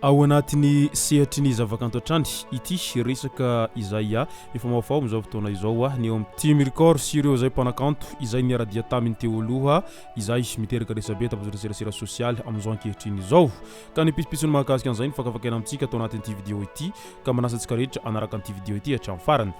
ao anatiny sehatry ny zavakanto atrany ity resaka izay efa mafao am'izao fotoana izao ny eo amin'ny record sy ireo izay mpanakanto izay niaradia taminy teo aloha izay miteraka resabe tapaziraserasera sosialy am'izao ankehitriny izao ka nipisipitsony mahakasika an'izay ny fakafakaina amintsika atao anatin'ity vidéo ity ka manasantsika rehetra anaraka an'ity vidéo ity hatramin'ny farany.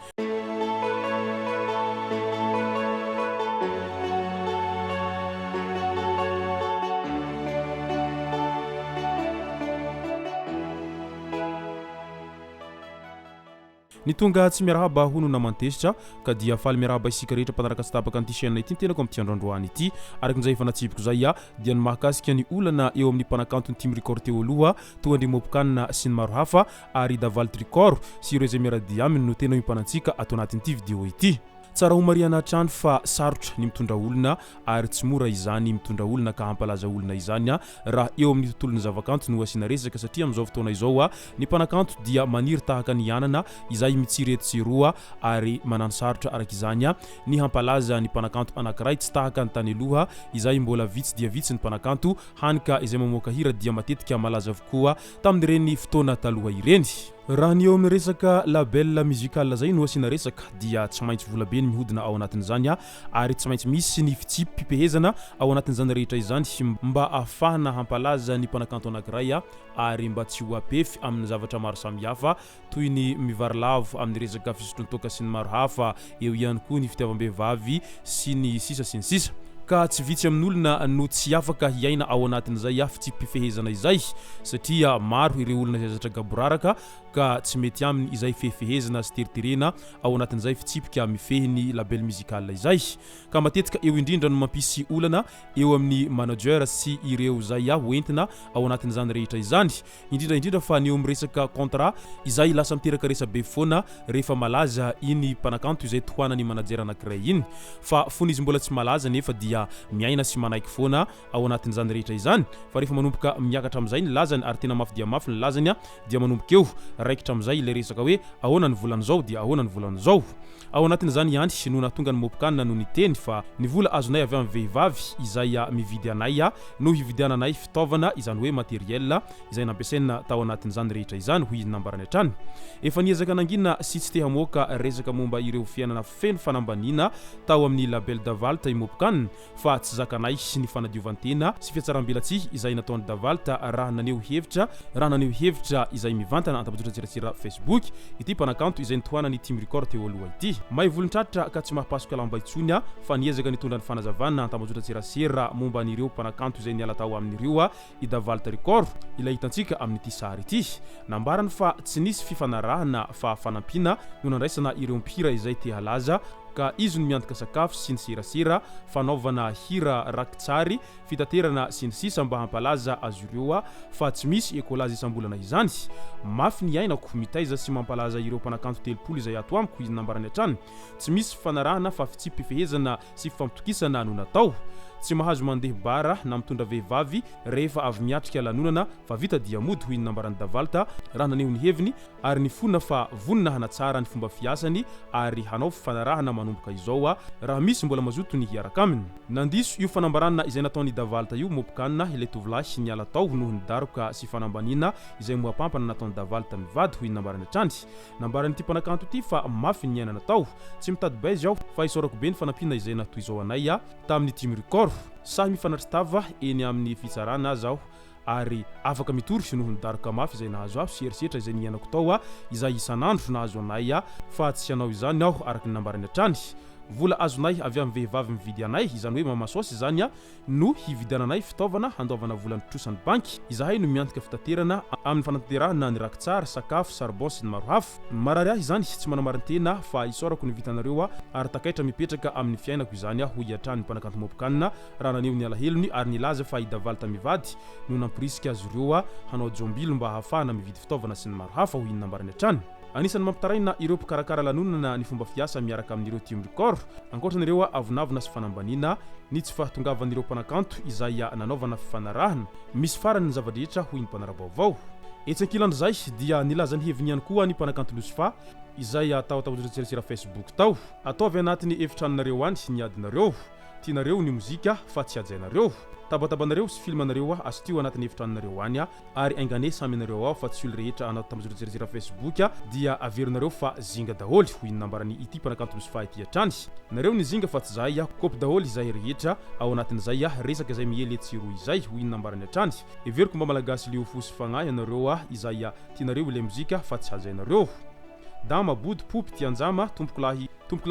Ny tonga tsy miarahaba hono namantesitra ka dia faly miarahaba isika rehetra mpanaraka sy tapaka an'ity chaîne ity tenako amin'ny tiandroandroany ity arakin'izay efa natsipiko zay dia ny mahakasika ny olana eo amin'ny mpanakanto ny team record teo aloha tonga ny Mopcaan sy ny maro hafa ary Davalt record sy ireo izay miaradia aminy no tena mimpanantsika atao anatin'ity vidéo ity. Tsara ho mariana hatrany fa sarotra ny mitondra olona ary tsy mora izany mitondra olona ka hampalaza olona izany raha eo amin'ny tontolon'ny zavakanto no asiana resaka satria amin'izao fotoana izao ny mpanakanto dia maniry tahaka ny anana izay mitsiretsiroa ary manano sarotra arak'izany ny hampalaza ny mpanakanto anankiray tsy tahaka ny tany aloha izay mbola vitsy dia vitsy ny mpanakanto hanika izay mamoaka hira dia matetika malaza avokoa tamin'ireny fotoana taloha ireny. Raha ny eo amin'ny resaka label musical zay no asiana resaka dia tsy maintsy vola be ny mihodina ao anatin'izany ary tsy maintsy misy ny fitsipipehezana ao anatin'izany rehetra izany mba ahafahana hampalaza ny mpanakanto anankiray ary mba tsy ho apefy amin'ny zavatra maro samihafa toy ny mivarilavo amin'ny resaka fisotrontoka sy ny maro hafa eo ihany koa ny fitiavam-behivavy sy ny sisa sy ny sisa. Ka tsy vitsy amin'olona no tsy afaka hiaina ao anatin'izay fitsipifehezana izay satria maro ireo olona izay zatra gaboraraka ka tsy mety aminy izay fehefehezana sy teritirena ao anatin'izay fitsipika mifehiny label musical izay ka matetika eo indrindra no mampisy olana eo amin'ny manager sy ireo zay hoentina ao anatin'izany rehetra izany indrindra fa ny eo amin'ny resaka contrat izay lasa miteraka resabe foana rehefa malaza iny mpanakanto izay tohanany manajer anankiray iny fa fony izy mbola tsy malaza nefa dia miaina sy manaiky foana ao anatin'izany rehetra izany fa rehefa manomboka miakatra amin'izay ny lazany ary tena mafy dia mafy ny lazany dia manomboka eo raikitra amin'izay ilay resaka hoe ahoana ny volan'izao dia ahoana ny volan'izao ao anatin'izany ihany no nahatonga ny Mopcaan no niteny fa ny vola azonay avy amin'ny vehivavy izay mividy anay no hividiananay fitaovana izany hoe materiel izay nampiasaina tao anatin'izany rehetra izany hoy izy nambarany hatrany efa niezaka nangina sy tsy te hamoaka resaka momba ireo fiainana feno fanambaniana tao amin'ny label Davalt i Mopcaan fa tsy zakanay sy ny fanadiovantena sy fiatsaram-belatsihy izay nataony Davalt raha naneho hevitra izay mivantana antapajotratsiratsira Facebook ity mpanakanto izay nitohanany team record teo aloha ity may volontratra ka tsy mahapasoka lamba itsony fa niezaka nitondra ny fanazavana antapajotratsirasera momba an'ireo mpanakanto izay niala tao amin'ireo i Davalt record ilay hitantsika amin'ity sary ity nambarany fa tsy nisy fifanarahana fa fanampiana no nandraisana ireo mpihira izay te halaza ka izy no miantoka sakafo sy ny serasera fanaovana hira rakitsary fitaterana sy ny sisa mba hampalaza azy ireo fa tsy misy ekolazy isam-bolana izany mafy ny ainako mitaiza sy mampalaza ireo mpanakanto telopolo izay ato amiko izy nambarany hatrany tsy misy fifanarahana fa fitsipifehezana sy fifampitokisana no natao tsy mahazo mandeha bara na mitondra vehivavy rehefa avy miatrika lanonana fa vita dia mody hoy ny nambarany Davalt raha naneho ny heviny ary ny fona fa vonina hanatsara ny fomba fiasany ary hanao fifanarahana manomboka izao raha misy mbola mazoto ny hiaraka aminy nandiso io fanambarana izay nataony Davalt io Mopcaan ilay tovolahy niala tao noho ny daroka sy fanambaniana izay moapampana nataony Davalt mivady hoy ny nambarany hatrany nambarany ity mpanakanto ity fa mafy ny iainana tao tsy mitady baizy aho fa isorako be ny fanampina izay natoy izao anay tamin'ny team record Samy mifanatritava eny amin'ny fitsarana zaho ary afaka mitory noho ny daroka mafy izay nahazo aho sy erisetra izay niainako tao izay isanandro nahazo anay fa tsy hanao izany aho araka ny nambarany hatrany vola azonay avy amin'ny vehivavy mividy anay izany hoe mamasosy izany no hividiananay fitaovana handaovana vola nitrosany banky izahay no miantoka fitaterana amin'ny fanatanterahana ny rakitsary sakafo sarbon sy ny maro hafa marary ahy izany tsy manamarintena fa isorako ny vitanareo ary takaitra mipetraka amin'ny fiainako izany hoy hatrany mpanakanto Mopcaan raha naneho ny alahelony ary nilaza fa i Davalt mivady no nampirisika azy ireo hanao jombilo mba hahafahana mividy fitaovana sy ny maro hafa hoy ny nambarany hatrany anisany mampitaraina ireo mpikarakara lanonana ny fomba fiasa miaraka amin'ireo team record ankoatran'ireo avonavona sy fanambaniana ny tsy fahatongavan'ireo mpanakanto izay nanaovana fifanarahana misy farany ny zava-drehetra hoy ny mpanarabaovao etsy ankilandro zay dia nilaza ny heviny ihany koa ny mpanakanto Lous-Fah izay atao tapajotratsirasera Facebook tao atao avy anatin'ny efitranonareo any niadinareo tianareo ny mozika fa tsy hajainareo tabatabanareo sy filmanareo astio anatin'ny efitranareo any ary aingane samy anareo ao fa tsy olo rehetra anao tambazorejerezera Facebook dia averinareo fa zinga daholo ho inambarany ity mpanakanto Lous-Fah ity hatrany nareo ny zinga fa tsy zay kopy daholo izay rehetra ao anatin'izay resaka izay miely etsiro izay ho inambarany hatrany everiko mba malagasy liofosy fagnahy anareo izay tianareo ilay mozika fa tsy hajainareo dama body popy tianjama tompokolahy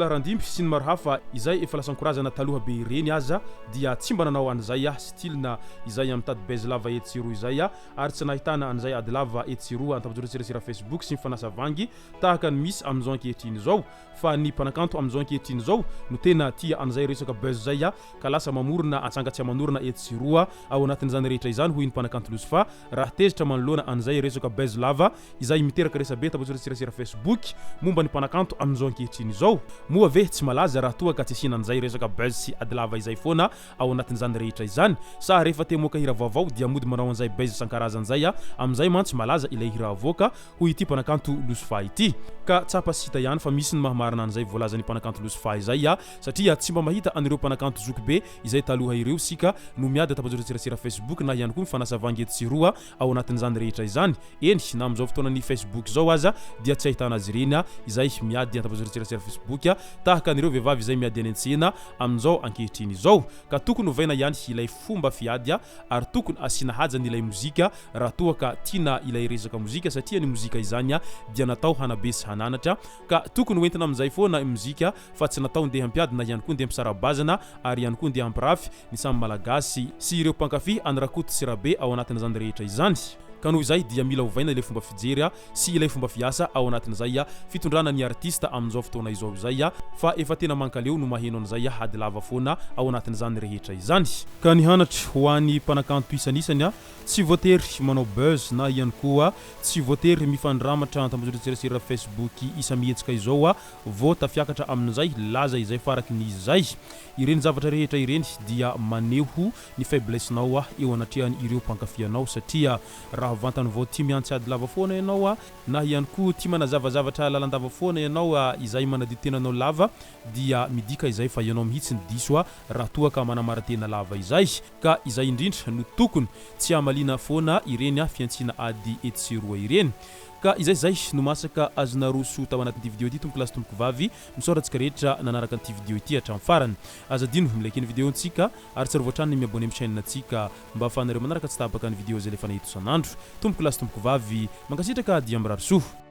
randimby sy ny maro hafa izay efa lasa ankorazana taloha be ireny aza dia tsy mba nanao an'izay style na izay am'tady base lava etsiro izay ary tsy nahitana an'izay ady lava etsiro antambazoreserasera Facebook sy ny fanasavangy tahaka ny misy am'izao ankehitriny zao fa ny mpanakanto am'izao ankehitriny zao no tena tia an'izay resaka buzz zay ka lasa mamorona antsangatsy amanorona etsiro ao anatin'izany rehetra izany hoy ny mpanakanto Lous-Fah raha tezitra manoloana an'izay resaka buzz lava izay miteraka resabe tambazoreserasera Facebook momba ny mpanakanto am'izao ankehitriny zao moa ve tsy malaza raha toa ka tsy asianan'izay resaka buzz sy adilava izay foana ao anatin'izany rehetra izany sa rehefa te moka hira vaovao dia mody manao an'izay buzz sankarazan'izay am'izay mantsy malaza ilay hira avoaka hoy ity mpanakanto Lous-Fah ity ka tsapa sy hita ihany fa misy ny mahamarina an'izay voalazan'ny mpanakanto Lous-Fah izay satria tsy mba mahita an'ireo mpanakanto zoky be izay taloha ireo sika no miady tambazoreserasera Facebook na ihany koa mifanasavangy etsiroa ao anatin'izany rehetra izany eny na am'izao fotoanan'ny Facebook zao aza dia tsy ahitana azy ireny izay miady tambazoreserasera Facebook tahaka an'ireo vehivavy izay miady any an-tsena amin'izao ankehitriny izao ka tokony hovaina ihany ilay fomba fiady ary tokony asiana haja ny ilay mozika raha toa ka tiana ilay resaka mozika satria ny mozika izany dia natao hanabe sy hananatra ka tokony hoentina amin'izay foana mozika fa tsy natao ndeha hampiady na ihany koa ndeha hampisarabazana ary ihany koa ndeha hampirafy ny samy malagasy sy ireo mpankafy anarakoto sy rabe ao anatin'izany rehetra izany ka noho izay dia mila hovaina ilay fomba fijery sy ilay fomba fiasa ao anatin'izay fitondrana ny artista amin'izao fotoana izao izay fa efa tena mankaleo no maheno an'izay ady lava foana ao anatin'izany rehetra izany ka ny hanatra ho an'ny mpanakanto isanisany tsy voatery manao buzz na ihany koa tsy voatery mifandramatra tambazoreserasera Facebook isa mihetsika izao vao tafiakatra amin'izay laza izay faraky ny izay ireny zavatra rehetra ireny dia maneho ny faiblessenao eo anatrehan ireo mpankafy satria raha vantany vao tia miantsy ady lava foana ianao na ihany koa tia manazavazavatra lalandava foana ianao izay manadio tenanao lava dia midika izay fa ianao mihitsy ny diso raha toa ka manamara tena lava izay ka izay indrindra no tokony tsy amalina foana ireny fiantsina ady etsiroa ireny ka izay no masaka azonaroso tao anatin'ity vidéo ity tompo lasy tompoky vavy misoratsika rehetra nanaraka an'ity vidéo ity hatramin'ny farany azadino milaiky ny vidéo antsika ary tsy rovoatrany miabone amin'ny chaîne antsika mba ahafahanareo manaraka tsy tapaka ny vidéo zay lefa nahito isan'andro tompoky lasy tompoky vavy mankasitraka dia mirary soa